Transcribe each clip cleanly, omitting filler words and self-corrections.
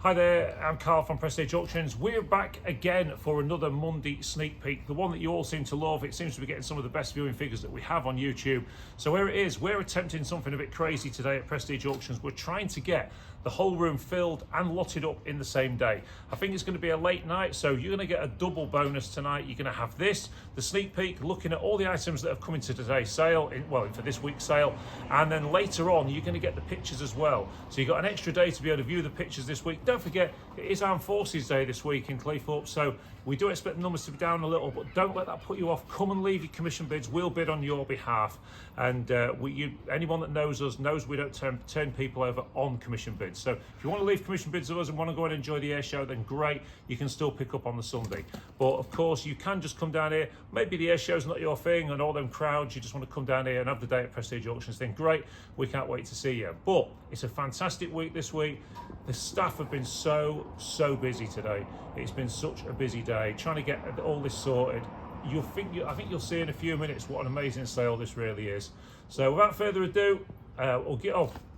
Hi there, I'm Carl from Prestige Auctions. We're back again for another Monday sneak peek, the one that you all seem to love. It seems to be getting some of the best viewing figures that we have on YouTube. So here it is, we're attempting something a bit crazy today at Prestige Auctions. We're trying to get the whole room filled and lotted up in the same day. I think it's going to be a late night, so you're going to get a double bonus tonight. You're going to have this, the sneak peek, looking at all the items that have come into today's sale, for this week's sale, and then later on you're going to get the pictures as well. So you've got an extra day to be able to view the pictures this week. Don't forget, it is Armed Forces Day this week in Cleethorpes, so we do expect the numbers to be down a little, but don't let that put you off. Come and leave your commission bids. We'll bid on your behalf. And anyone that knows us knows we don't turn people over on commission bids. So if you want to leave commission bids with us and want to go and enjoy the air show, then great, you can still pick up on the Sunday. But of course, you can just come down here. Maybe the air show's not your thing and all them crowds, you just want to come down here and have the day at Prestige Auctions, then great, we can't wait to see you. But it's a fantastic week this week. The staff have been so busy today. It's been such a busy day trying to get all this sorted. I think you'll see in a few minutes what an amazing sale this really is. So without further ado,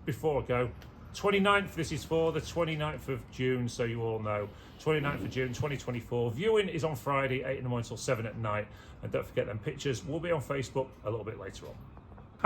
before I go, 29th, this is for the 29th of June, so you all know. 29th of June 2024. Viewing is on Friday, 8 in the morning till 7 at night. And don't forget them pictures will be on Facebook a little bit later on.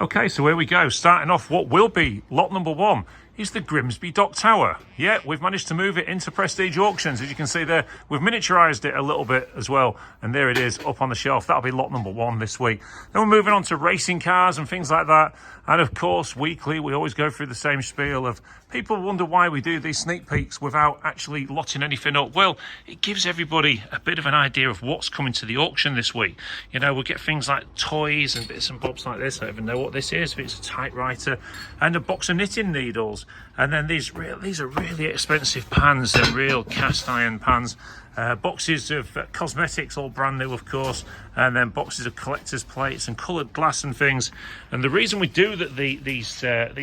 Okay, so here we go. Starting off, what will be lot number one is the Grimsby Dock Tower. Yeah, we've managed to move it into Prestige Auctions. As you can see there, we've miniaturized it a little bit as well. And there it is up on the shelf. That'll be lot number one this week. Then we're moving on to racing cars and things like that. And of course, weekly, we always go through the same spiel of people wonder why we do these sneak peeks without actually lotting anything up. Well, it gives everybody a bit of an idea of what's coming to the auction this week. You know, we'll get things like toys and bits and bobs like this. I don't even know what this is, but it's a typewriter and a box of knitting needles. And then these are really expensive pans. They're real cast iron pans. Boxes of cosmetics, all brand new, of course, and then boxes of collector's plates and coloured glass and things. And the reason we do these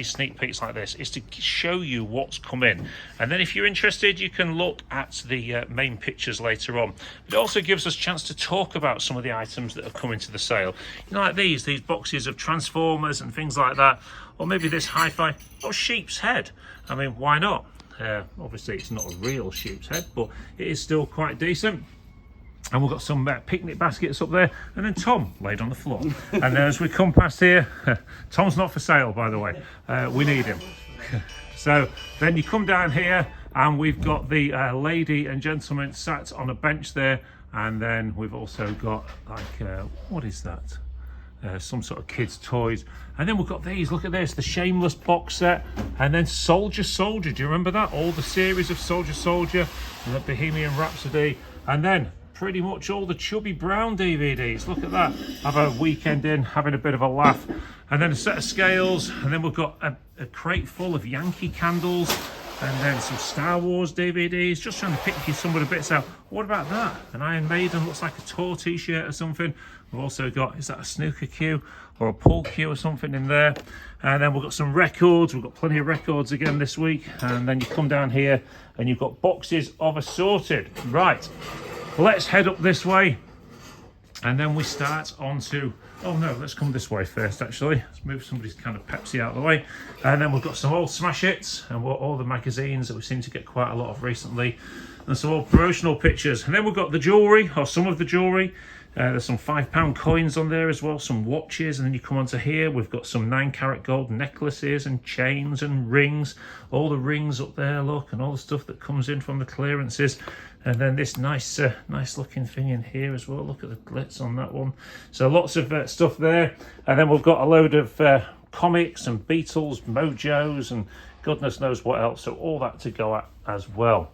sneak peeks like this is to show you what's come in. And then if you're interested, you can look at the main pictures later on. It also gives us a chance to talk about some of the items that have come into the sale. You know, like these boxes of Transformers and things like that, or maybe this hi-fi or sheep's head. I mean, why not? Obviously it's not a real sheep's head, but it is still quite decent. And we've got some picnic baskets up there, and then Tom laid on the floor. And then as we come past here, Tom's not for sale, by the way. We need him. So then you come down here and we've got the lady and gentleman sat on a bench there, and then we've also got like what is that? Some sort of kids' toys. And then we've got these, look at this, the Shameless box set, and then Soldier, do you remember that? All the series of Soldier, and the Bohemian Rhapsody, and then pretty much all the Chubby Brown DVDs. Look at that, have a weekend in, having a bit of a laugh. And then a set of scales, and then we've got a crate full of Yankee candles, and then some Star Wars DVDs, just trying to pick some of the bits out. What about that? An Iron Maiden, looks like a tour t-shirt or something. We've also got, is that a snooker cue or a pool cue or something in there? And then we've got some records. We've got plenty of records again this week. And then you come down here and you've got boxes of assorted. Right, let's head up this way. And then we start on to, oh no, let's come this way first actually. Let's move somebody's kind of Pepsi out of the way. And then we've got some old smash hits and all the magazines that we seem to get quite a lot of recently. And some old promotional pictures. And then we've got the jewellery, or some of the jewellery. There's some £5 coins on there as well, some watches, and then you come onto here, we've got some 9-carat gold necklaces and chains and rings, all the rings up there, look, and all the stuff that comes in from the clearances. And then this nice looking thing in here as well, look at the glitz on that one. So lots of stuff there. And then we've got a load of comics and Beatles, Mojos, and goodness knows what else, so all that to go at as well.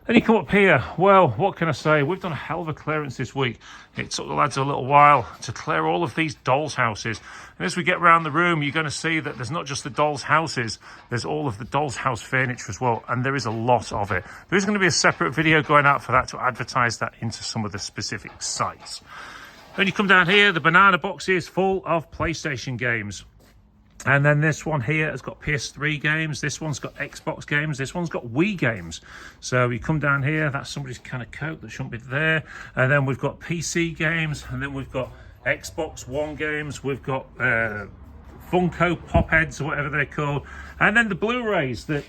Then you come up here, well, what can I say? We've done a hell of a clearance this week. It took the lads a little while to clear all of these dolls' houses. And as we get around the room, you're going to see that there's not just the dolls' houses, there's all of the dolls' house furniture as well, and there is a lot of it. There is going to be a separate video going out for that to advertise that into some of the specific sites. Then you come down here, the banana box is full of PlayStation games. And then this one here has got PS3 games, this one's got Xbox games, this one's got Wii games. So you come down here, that's somebody's kind of coat that shouldn't be there. And then we've got PC games, and then we've got Xbox One games, we've got Funko Pop Heads or whatever they're called. And then the Blu-rays that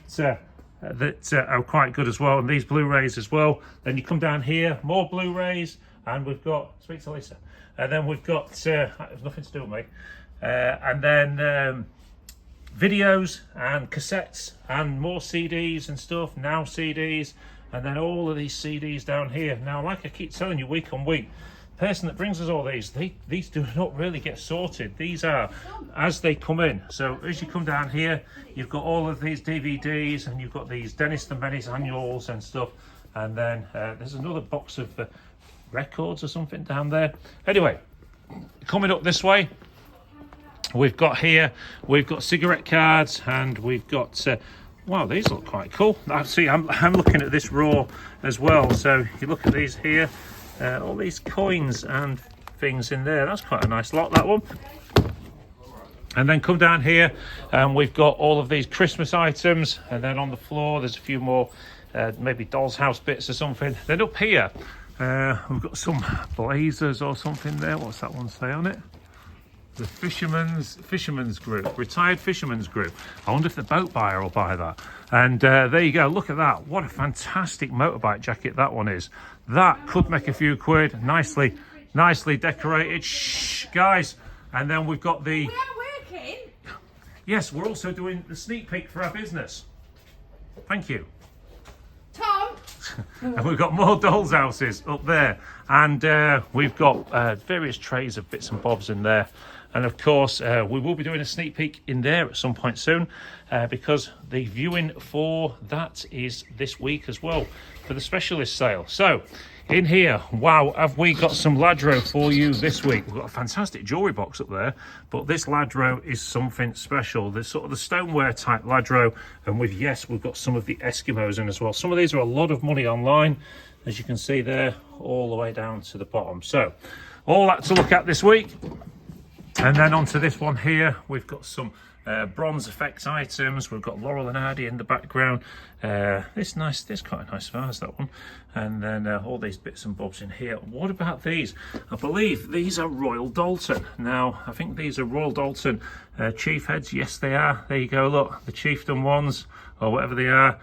that are quite good as well, and these Blu-rays as well. Then you come down here, more Blu-rays, and we've got, speak to Lisa, and then we've got, nothing to do with me, and then videos and cassettes and more CDs and stuff, now CDs, and then all of these CDs down here. Now, like I keep telling you week on week, the person that brings us all these do not really get sorted. These are as they come in. So as you come down here, you've got all of these DVDs, and you've got these Dennis and Benny's annuals and stuff, and then there's another box of records or something down there. Anyway, coming up this way, we've got cigarette cards, and we've got wow, these look quite cool. See, I'm looking at this raw as well. So you look at these here, all these coins and things in there. That's quite a nice lot, that one. And then come down here, and we've got all of these Christmas items, and then on the floor there's a few more maybe doll's house bits or something. Then up here we've got some blazers or something there. What's that one say on it? The fisherman's group, retired fisherman's group. I wonder if the boat buyer will buy that. And there you go, look at that. What a fantastic motorbike jacket that one is. That could make a few quid. Nicely decorated. Shh, guys. And then we've got the... We are working. Yes, we're also doing the sneak peek for our business. Thank you. Tom. And we've got more dolls' houses up there. And we've got various trays of bits and bobs in there. And of course, we will be doing a sneak peek in there at some point soon, because the viewing for that is this week as well, for the specialist sale. So in here, wow, have we got some Ladro for you this week. We've got a fantastic jewellery box up there, but this Ladro is something special. There's sort of the stoneware type Ladro, and we've got some of the Eskimos in as well. Some of these are a lot of money online, as you can see there, all the way down to the bottom. So all that to look at this week. And then onto this one here, we've got some bronze effects items. We've got Laurel and Hardy in the background. This quite a nice vase, that one. And then all these bits and bobs in here. What about these? I believe these are Royal Dalton. Now, I think these are Royal Dalton chief heads. Yes, they are. There you go, look, the chieftain ones, or whatever they are.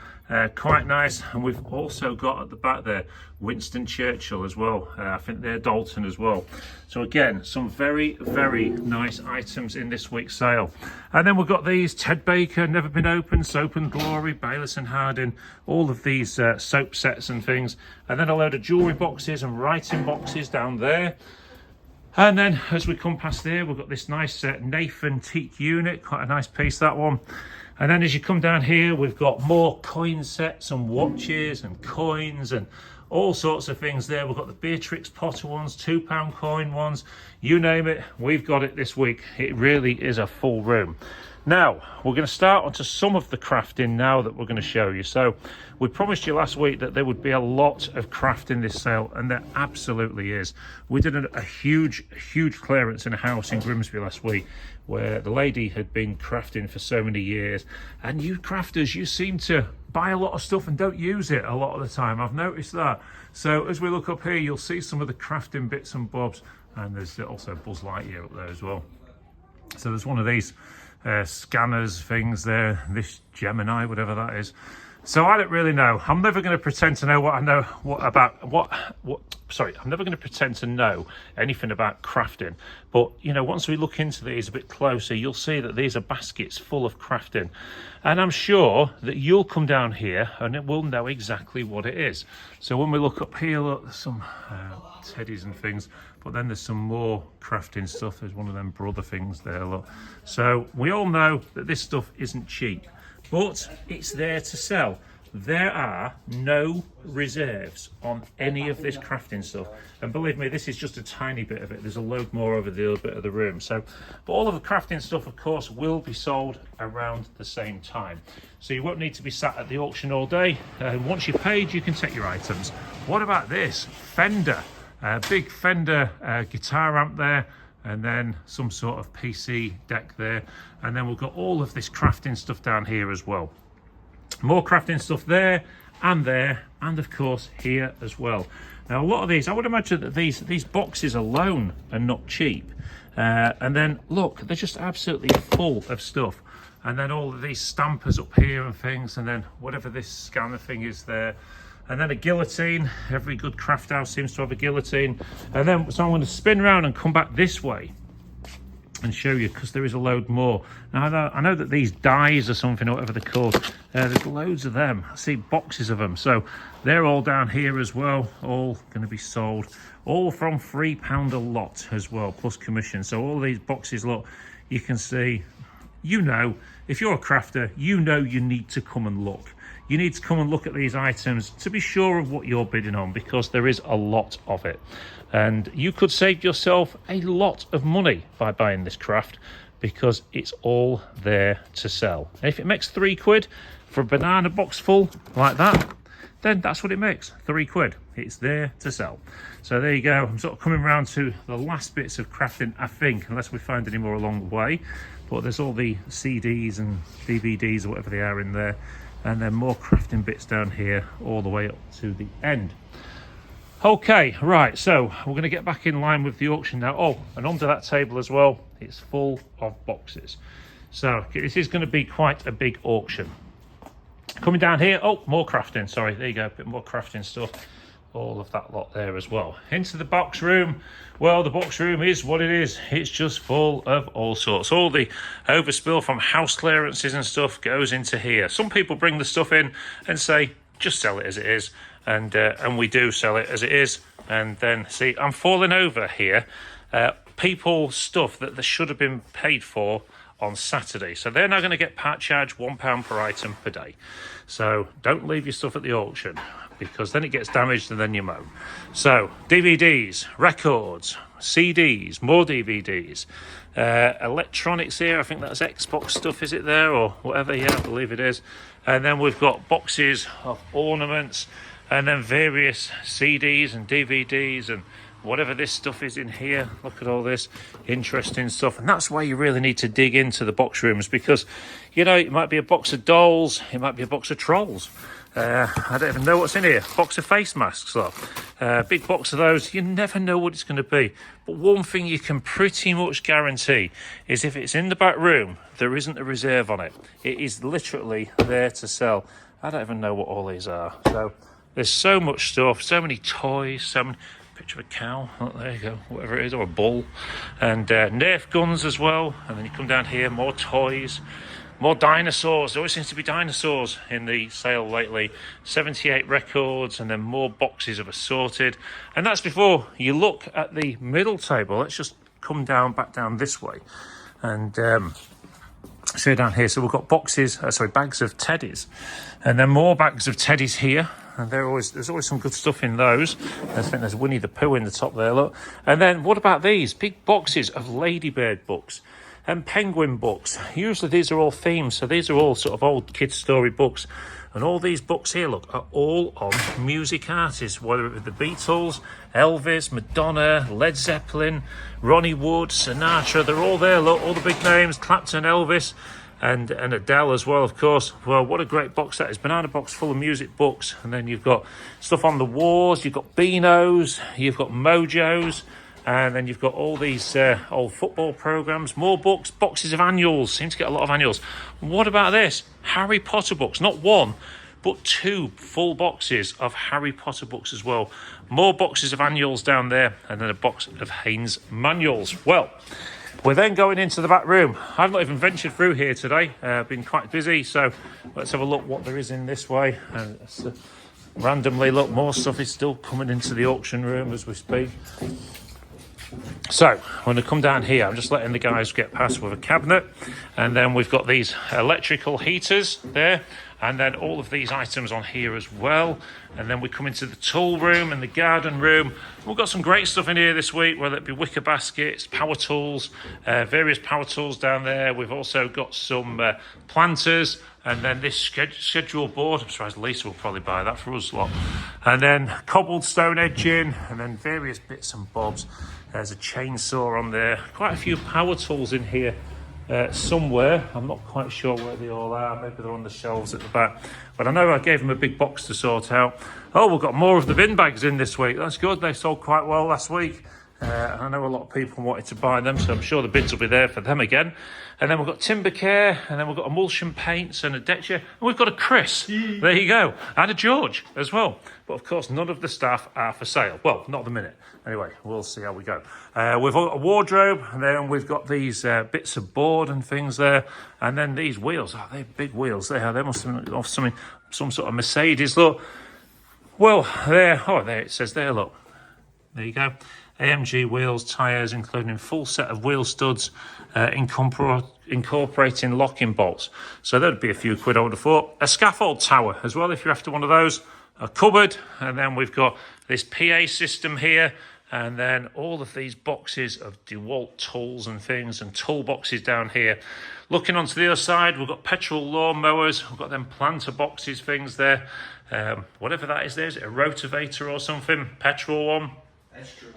Quite nice. And we've also got at the back there Winston Churchill as well. I think they're Dalton as well. So again, some very nice items in this week's sale. And then we've got these Ted Baker, Never Been Opened, Soap and Glory, Bayliss and Harding, all of these soap sets and things. And then a load of jewellery boxes and writing boxes down there. And then as we come past there, we've got this nice Nathan teak unit, quite a nice piece, that one. And then as you come down here, we've got more coin sets and watches and coins and all sorts of things there. We've got the Beatrix Potter ones, £2 coin ones, you name it, we've got it this week. It really is a full room. Now, we're going to start onto some of the crafting now that we're going to show you. So, we promised you last week that there would be a lot of craft in this sale, and there absolutely is. We did a huge clearance in a house in Grimsby last week, where the lady had been crafting for so many years. And you crafters, you seem to buy a lot of stuff and don't use it a lot of the time. I've noticed that. So, as we look up here, you'll see some of the crafting bits and bobs, and there's also Buzz Lightyear up there as well. So, there's one of these scanners things there, this Gemini, whatever that is. So I don't really know. I'm never going to pretend to know I'm never going to pretend to know anything about crafting. But, you know, once we look into these a bit closer, you'll see that these are baskets full of crafting. And I'm sure that you'll come down here and it will know exactly what it is. So when we look up here, look, there's some teddies and things. But then there's some more crafting stuff. There's one of them brother things there, look. So we all know that this stuff isn't cheap, but it's there to sell. There are no reserves on any of this crafting stuff. And believe me, this is just a tiny bit of it. There's a load more over the other bit of the room. So, but all of the crafting stuff, of course, will be sold around the same time. So you won't need to be sat at the auction all day. Once you've paid, you can take your items. What about this? Fender. Big Fender guitar amp there, and then some sort of PC deck there, and then we've got all of this crafting stuff down here as well. More crafting stuff there, and of course here as well. Now a lot of these, I would imagine that these boxes alone are not cheap, and then look, they're just absolutely full of stuff. and then all of these stampers up here and things, and then whatever this scanner thing is there, and then a guillotine. Every good craft house seems to have a guillotine. And then, so I'm going to spin around and come back this way and show you, because there is a load more. Now I know that these dies or something, or whatever they're called, there's loads of them. I see boxes of them, so they're all down here as well, all going to be sold, all from £3 a lot as well, plus commission. So all these boxes, look, you can see, you know, if you're a crafter, you know you need to come and look. You need to come and look at these items to be sure of what you're bidding on, because there is a lot of it. And you could save yourself a lot of money by buying this craft, because it's all there to sell. And if it makes £3 for a banana box full like that, then that's what it makes, £3. It's there to sell. So there you go. I'm sort of coming around to the last bits of crafting, I think, unless we find any more along the way. But there's all the CDs and DVDs or whatever they are in there. And then more crafting bits down here all the way up to the end. Okay, right, so we're going to get back in line with the auction now. Oh, and under that table as well, it's full of boxes. So this is going to be quite a big auction. Coming down here, oh, more crafting, sorry, there you go, a bit more crafting stuff. All of that lot there as well. Into the box room. Well, the box room is what it is. It's just full of all sorts. All the overspill from house clearances and stuff goes into here. Some people bring the stuff in and say, just sell it as it is. And we do sell it as it is. And then, see, I'm falling over here. People's stuff that they should have been paid for on Saturday. So they're now going to get part charge £1 per item per day. So don't leave your stuff at the auction, because then it gets damaged and then you moan. So DVDs, records, CDs, more DVDs, electronics here. I think that's Xbox stuff, is it there, or whatever? Yeah, I believe it is. And then we've got boxes of ornaments, and then various CDs and DVDs and whatever this stuff is in here. Look at all this interesting stuff. And that's why you really need to dig into the box rooms, because, you know, it might be a box of dolls, it might be a box of trolls. I don't even know what's in here. Box of face masks, look. Big box of those. You never know what it's going to be. But one thing you can pretty much guarantee is if it's in the back room, there isn't a reserve on it. It is literally there to sell. I don't even know what all these are. So there's so much stuff, so many toys, so many... Picture of a cow, oh, there you go, whatever it is, or a bull. And Nerf guns as well. And then you come down here, more toys, more dinosaurs. There always seems to be dinosaurs in the sale lately. 78 records, and then more boxes of assorted. And that's before you look at the middle table. Let's just come down, back down this way. And see down here, so we've got boxes, bags of teddies. And then more bags of teddies here. And there's always some good stuff in those. I think there's Winnie the Pooh in the top there, look. And then what about these? Big boxes of Ladybird books and Penguin books. Usually these are all themes, so these are all sort of old kids' story books. And all these books here, look, are all on music artists, whether it was the Beatles, Elvis, Madonna, Led Zeppelin, Ronnie Wood, Sinatra. They're all there, look, all the big names, Clapton, Elvis. And Adele as well, of course. Well, what a great box that is. Banana box full of music books. And then you've got stuff on the wars. You've got Beanos. You've got Mojos. And then you've got all these old football programmes. More books. Boxes of annuals. Seem to get a lot of annuals. What about this? Harry Potter books. Not one, but 2 full boxes of Harry Potter books as well. More boxes of annuals down there. And then a box of Haynes manuals. Well... we're then going into the back room. I've not even ventured through here today. Been quite busy, so let's have a look what there is in this way. Randomly, look, more stuff is still coming into the auction room as we speak. So, when I come down here, I'm just letting the guys get past with a cabinet. And then we've got these electrical heaters there. And then all of these items on here as well. And then we come into the tool room and the garden room. We've got some great stuff in here this week, whether it be wicker baskets, power tools, various power tools down there. We've also got some planters, and then this schedule board. I'm surprised Lisa will probably buy that for us lot. And then cobbled stone edging, and then various bits and bobs. There's a chainsaw on there. Quite a few power tools in here. Somewhere, I'm not quite sure where they all are. Maybe they're on the shelves at the back, but I know I gave them a big box to sort out. Oh, we've got more of the bin bags in this week. That's good. They sold quite well last week. I know a lot of people wanted to buy them, so I'm sure the bids will be there for them again. And then we've got timber care, and then we've got emulsion paints and a deck chair, and we've got a Chris. There you go, and a George as well. But of course, none of the staff are for sale. Well, not at the minute. Anyway, we'll see how we go. We've got a wardrobe, and then we've got these bits of board and things there, and then these wheels. Oh, they're big wheels. They are. They must have been off some sort of Mercedes. Look. Well, there. Oh, there it says there. Look. There you go. AMG wheels, tyres, including full set of wheel studs, incorporating locking bolts. So that'd be a few quid, I would have thought. A scaffold tower as well, if you're after one of those. A cupboard, and then we've got this PA system here, and then all of these boxes of DeWalt tools and things, and toolboxes down here. Looking onto the other side, we've got petrol lawn mowers. We've got them planter boxes things there. Whatever that is there, is it a rotavator or something? Petrol one? Extra.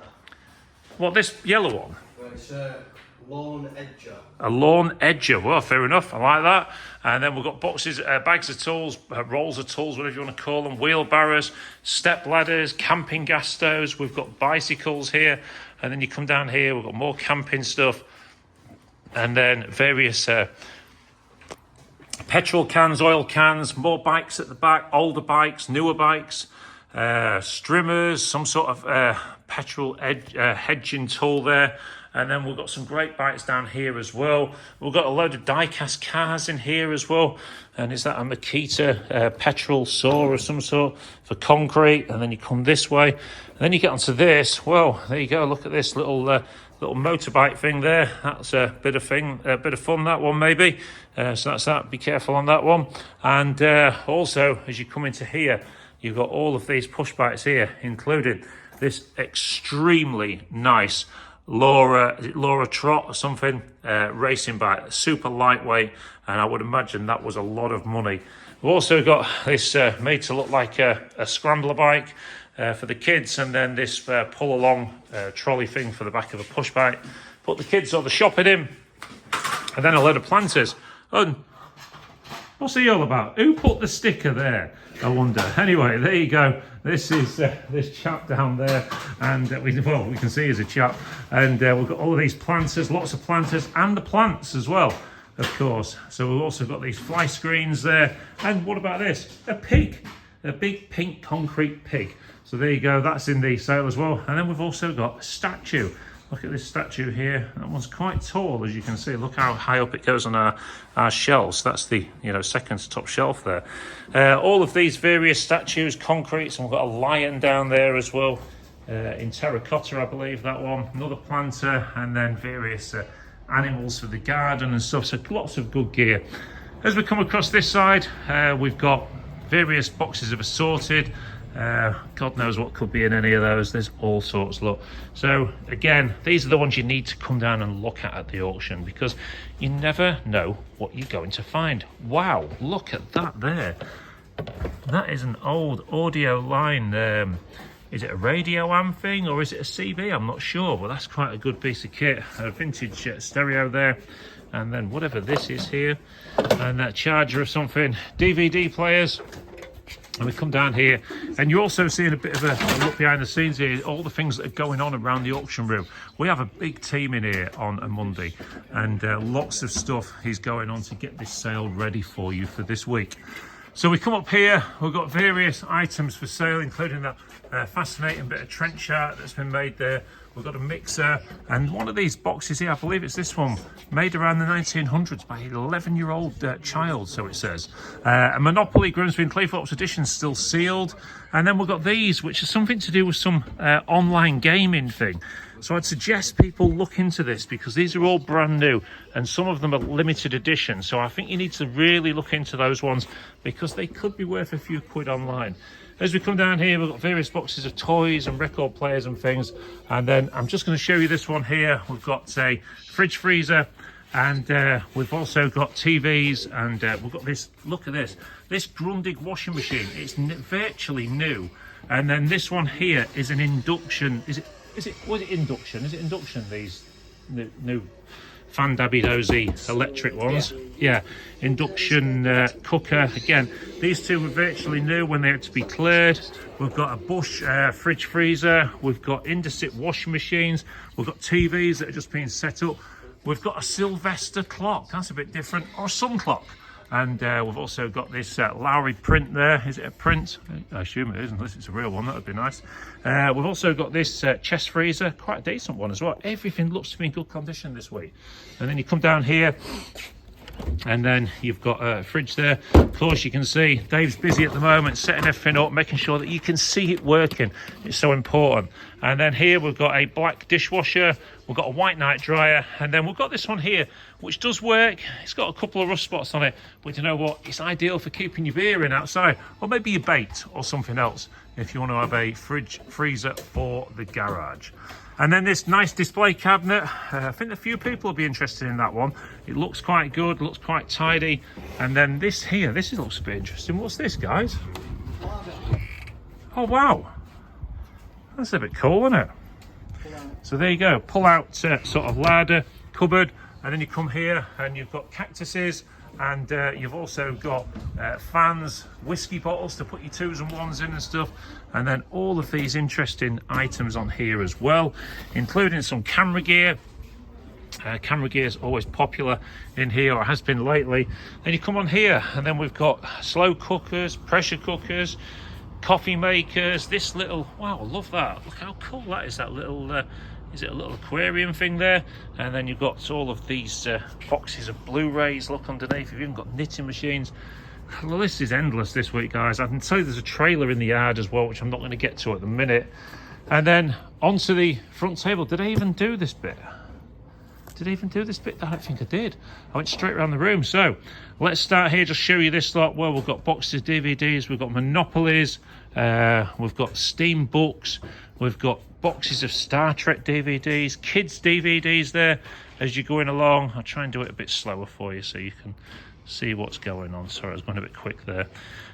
What, this yellow one? Well, it's a lawn edger. A lawn edger. Well, fair enough. I like that. And then we've got boxes, bags of tools, rolls of tools, whatever you want to call them, wheelbarrows, step ladders, camping gas stoves. We've got bicycles here. And then you come down here, we've got more camping stuff. And then various petrol cans, oil cans, more bikes at the back, older bikes, newer bikes. Strimmers, some sort of petrol hedging tool there, and then we've got some great bikes down here as well. We've got a load of die-cast cars in here as well, and is that a Makita petrol saw of some sort for concrete? And then you come this way, and then you get onto this. Well, there you go. Look at this little motorbike thing there. That's a bit of fun. That one maybe. So that's that. Be careful on that one. And also, as you come into here, you've got all of these push bikes here, including this extremely nice Laura Trot or something racing bike, super lightweight, and I would imagine that was a lot of money. We've also got this made to look like a scrambler bike for the kids, and then this pull along trolley thing for the back of a push bike. Put the kids or the shopping in, and then a load of planters. And what's he all about? Who put the sticker there? I wonder. Anyway, there you go. This is this chap down there, and we can see he's a chap. And we've got all of these planters, lots of planters, and the plants as well, of course. So we've also got these fly screens there. And what about this? A pig, a big pink concrete pig. So there you go. That's in the sale as well. And then we've also got a statue. Look at this statue here. That one's quite tall, as you can see. Look how high up it goes on our shelves. That's the second to top shelf there. All of these various statues, concretes, and we've got a lion down there as well, in terracotta, I believe, that one. Another planter, and then various animals for the garden and stuff. So lots of good gear. As we come across this side, we've got various boxes of assorted. God knows what could be in any of those. There's all sorts. Look, so again, these are the ones you need to come down and look at the auction, because you never know what you're going to find. Wow, look at that there. That is an old audio line. Is it a radio am thing, or is it a CB? I'm not sure, but that's quite a good piece of kit. A vintage stereo there, and then whatever this is here, and that charger of something. DVD players. And we come down here, and you're also seeing a bit of a look behind the scenes here, all the things that are going on around the auction room. We have a big team in here on a Monday, and lots of stuff is going on to get this sale ready for you for this week. So we come up here, we've got various items for sale, including that fascinating bit of trench art that's been made there. We've got a mixer, and one of these boxes here, I believe it's this one, made around the 1900s by an 11-year-old child, so it says. A Monopoly Grimsby and Cleethorpes edition, still sealed. And then we've got these, which is something to do with some online gaming thing. So I'd suggest people look into this, because these are all brand new, and some of them are limited edition. So I think you need to really look into those ones, because they could be worth a few quid online. As we come down here, we've got various boxes of toys and record players and things. And then I'm just going to show you this one here. We've got a fridge freezer, and we've also got TVs, and we've got this, look at this Grundig washing machine. It's virtually new. And then this one here is an induction. Is it induction? Is it induction, these new fan dabby dozy electric ones. Yeah, induction cooker. Again, these two were virtually new when they had to be cleared. We've got a Bush fridge freezer. We've got Indesit washing machines. We've got TVs that are just being set up. We've got a Sylvester clock. That's a bit different. Or a sun clock. And we've also got this Lowry print there. Is it a print? I assume it is, unless it's a real one. That would be nice. We've also got this chest freezer. Quite a decent one as well. Everything looks to be in good condition this week. And then you come down here, and then you've got a fridge there. Of course, you can see Dave's busy at the moment setting everything up, making sure that you can see it working. It's so important. And then here we've got a black dishwasher. We've got a white night dryer, and then we've got this one here, which does work. It's got a couple of rust spots on it, but you know what? It's ideal for keeping your beer in outside, or maybe your bait or something else, if you want to have a fridge freezer for the garage. And then this nice display cabinet. I think a few people will be interested in that one. It looks quite good, looks quite tidy. And then this here, this looks a bit interesting. What's this, guys? Oh, wow. That's a bit cool, isn't it? So there you go, pull out sort of ladder, cupboard, and then you come here and you've got cactuses, and you've also got fans, whiskey bottles to put your 2s and 1s in and stuff, and then all of these interesting items on here as well, including some camera gear. Camera gear is always popular in here, or has been lately. Then you come on here, and then we've got slow cookers, pressure cookers, coffee makers. This little, wow, I love that. Look how cool that is, that little is it a little aquarium thing there? And then you've got all of these boxes of Blu-rays. Look underneath, you've even got knitting machines. The list is endless this week, guys. I can tell you there's a trailer in the yard as well, which I'm not going to get to at the minute. And then onto the front table. Did I even do this bit? Did I even do this bit? I don't think I did. I went straight around the room. So let's start here, just show you this lot. Well, we've got boxes of DVDs, we've got Monopolies, we've got Steam books, we've got boxes of Star Trek DVDs, kids DVDs there as you're going along. I'll try and do it a bit slower for you so you can see what's going on. Sorry, I was going a bit quick there.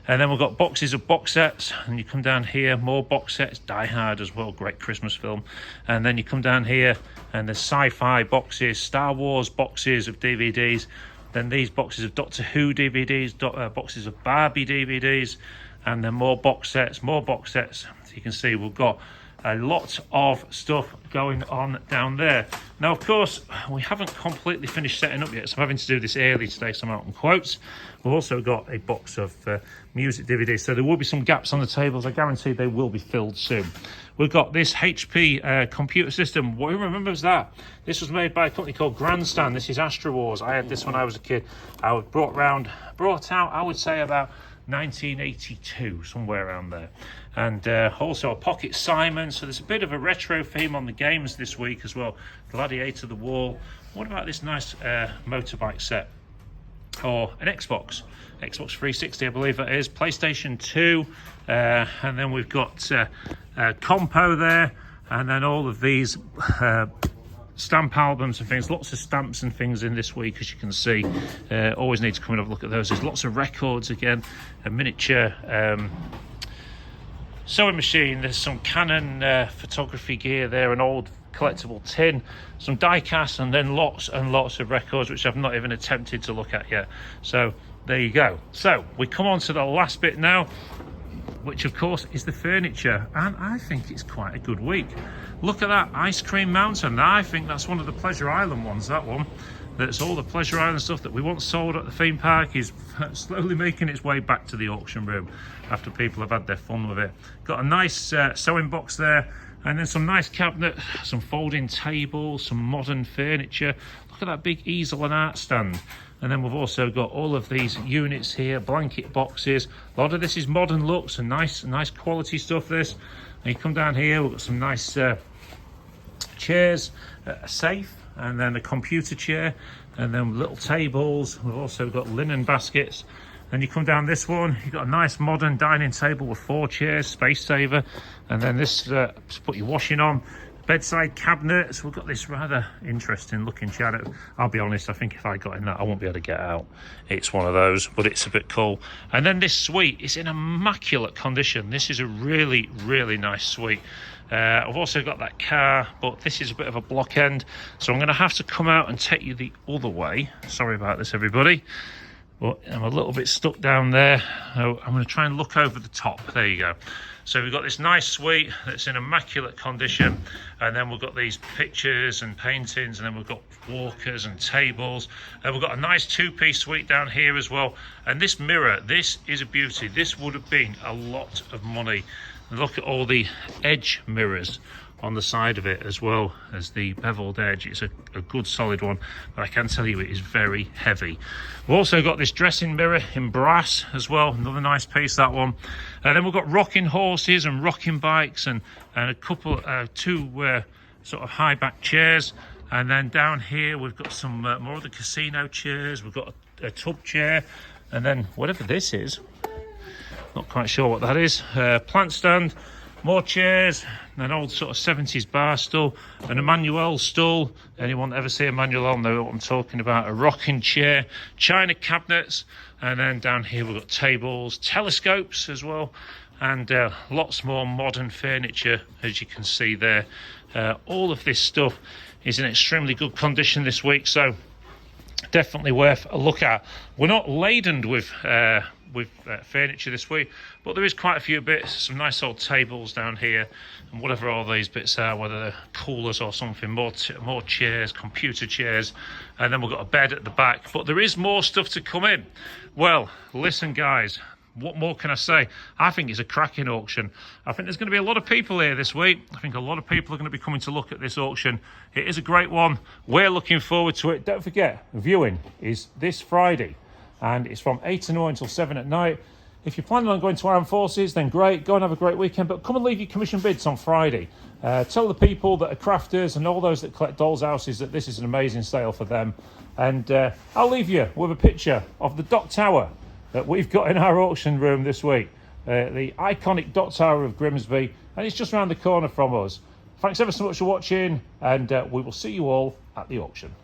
And then we've got boxes of box sets, and you come down here, more box sets, Die Hard as well, great Christmas film. And then you come down here and there's sci-fi boxes, Star Wars boxes of DVDs, then these boxes of Doctor Who DVDs, boxes of Barbie DVDs, and then more box sets, more box sets. So you can see we've got a lot of stuff going on down there. Now, of course, we haven't completely finished setting up yet, so I'm having to do this early today, so I'm out on quotes. We've also got a box of music DVDs, so there will be some gaps on the tables. I guarantee they will be filled soon. We've got this HP computer system. Who remembers that? This was made by a company called Grandstand. This is Astro Wars. I had this when I was a kid. I was brought out, I would say about 1982, somewhere around there. And also a Pocket Simon, so there's a bit of a retro theme on the games this week as well. Gladiator the Wall. What about this nice motorbike set? Or an Xbox 360, I believe that is, PlayStation 2, and then we've got Compo there, and then all of these stamp albums and things, lots of stamps and things in this week, as you can see. Always need to come and have a look at those. There's lots of records again, a miniature sewing machine, there's some Canon photography gear there, an old collectible tin, some die casts, and then lots and lots of records which I've not even attempted to look at yet. So there you go. So we come on to the last bit now, which of course is the furniture, and I think it's quite a good week. Look at that ice cream mountain. I think that's one of the Pleasure Island ones, that one. That's all the Pleasure Island stuff that we once sold at the theme park is slowly making its way back to the auction room after people have had their fun with it. Got a nice sewing box there, and then some nice cabinet, some folding tables, some modern furniture. Look at that big easel and art stand. And then we've also got all of these units here, blanket boxes. A lot of this is modern looks and nice quality stuff, this. And you come down here, we've got some nice chairs, a safe, and then a computer chair, and then little tables. We've also got linen baskets. Then you come down this one, you've got a nice modern dining table with 4 chairs, space saver. And then this to put your washing on. bedside cabinets. We've got this rather interesting looking chair. I'll be honest, I think if I got in that, I won't be able to get out. It's one of those, but it's a bit cool. And then this suite is in immaculate condition. This is a really, really nice suite. I've also got that car, but this is a bit of a block end, so I'm going to have to come out and take you the other way. Sorry about this, everybody, but I'm a little bit stuck down there. So I'm going to try and look over the top. There you go. So we've got this nice suite that's in immaculate condition, and then we've got these pictures and paintings, and then we've got walkers and tables, and we've got a nice two-piece suite down here as well. And this mirror, this is a beauty. This would have been a lot of money. Look at all the edge mirrors on the side of it, as well as the beveled edge. It's a good solid one, but I can tell you it is very heavy. We've also got this dressing mirror in brass as well, another nice piece, that one. And then we've got rocking horses and rocking bikes, and a couple, two sort of high back chairs. And then down here we've got some more of the casino chairs. We've got a tub chair, and then whatever this is, not quite sure what that is. Plant stand, more chairs, an old sort of 70s bar stool, an Emmanuel stool. Anyone ever see Emmanuel know what I'm talking about? A rocking chair, china cabinets, and then down here we've got tables, telescopes as well, and lots more modern furniture, as you can see there. All of this stuff is in extremely good condition this week, so definitely worth a look at. We're not laden with furniture this week, but there is quite a few bits, some nice old tables down here, and whatever all these bits are, whether they're coolers or something, more chairs, computer chairs, and then we've got a bed at the back. But there is more stuff to come in. Well, listen guys, what more can I say? I think it's a cracking auction. I think there's going to be a lot of people here this week. I think a lot of people are going to be coming to look at this auction. It is a great one. We're looking forward to it. Don't forget, viewing is this Friday, and it's from 8 in the morning until 7 at night. If you're planning on going to Armed Forces, then great, go and have a great weekend, but come and leave your commission bids on Friday. Tell the people that are crafters and all those that collect dolls' houses that this is an amazing sale for them. And I'll leave you with a picture of the Dock Tower that we've got in our auction room this week. The iconic Dock Tower of Grimsby, and it's just around the corner from us. Thanks ever so much for watching, and we will see you all at the auction.